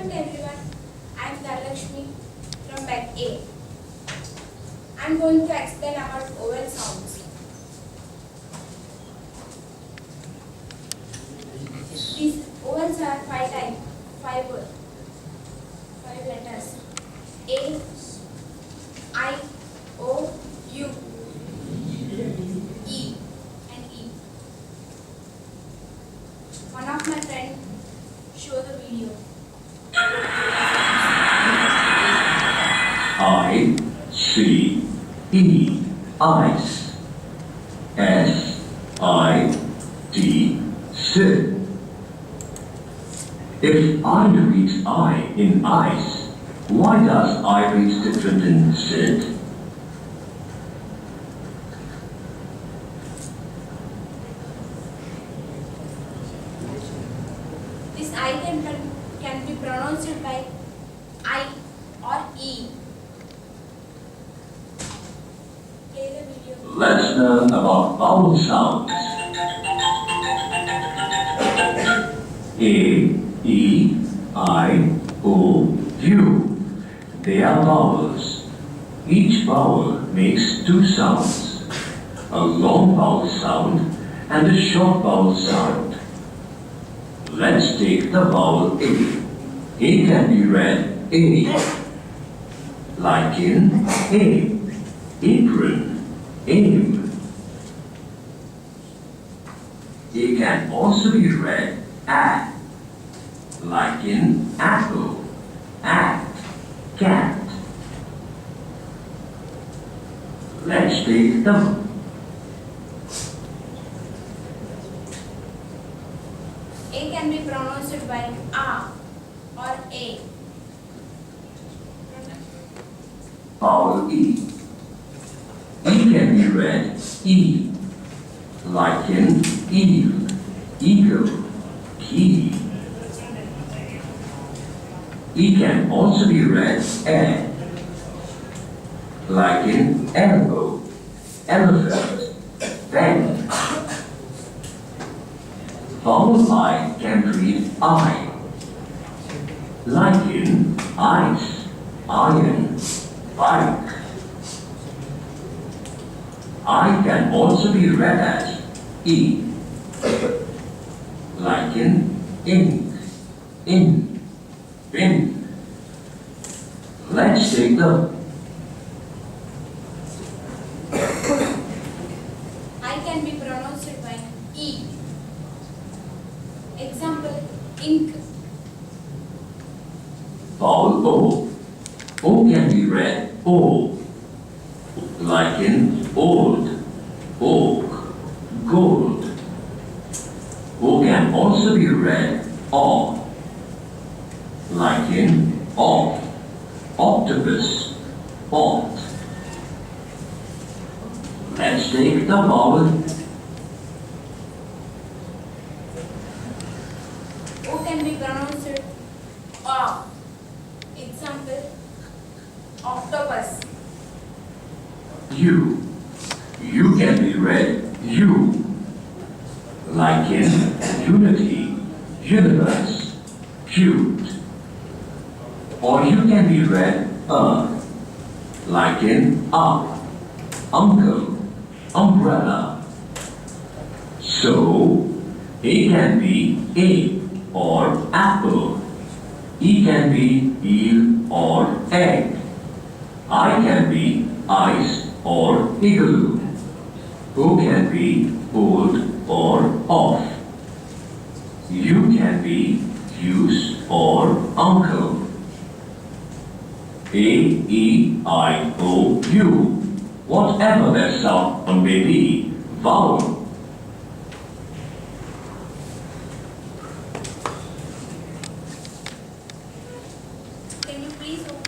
Welcome to everyone. I am Dharlakshmi from Bed A. I am going to explain about vowel sounds. These vowels are five letters: A, I, O, U, E, and E. One of my friends show the video. I, C, E, ice. S, I, T, sit. If I reads I in ice, why does I read different in sit? This I can be pronounced by I or E. Play the video. Let's learn about vowel sounds. A, E, I, O, U. They are vowels. Each vowel makes two sounds, a long vowel sound and a short vowel sound. Let's take the vowel A. A can be read A, like in A, apron, aim. A can also be read A, like in apple, act, cat. Let's take the A can be pronounced by A or A. vowel E. E can be read E, like in eel, eagle, key. E can also be read E, like in elbow, elephant, bend. Vowel I can read I, like in ice, iron, bike. I can also be read as E, like in ink, in, bin. Let's take the I can be pronounced by E. Example, ink. vowel O. O can be read O, like in old, oak, gold. O can also be read O, like in off, octopus, ought. Let's take the vowel O can be pronounced O. Example, octopus. U. U can be read U, like in unity, universe, cute. Or U can be read like in up, uncle, umbrella. So, A can be A or apple. E can be eel or egg. I can be ice or igloo. O can be old or off. U can be use or uncle. A, E, I, O, U. Whatever their sound may be, vowel. Can you please open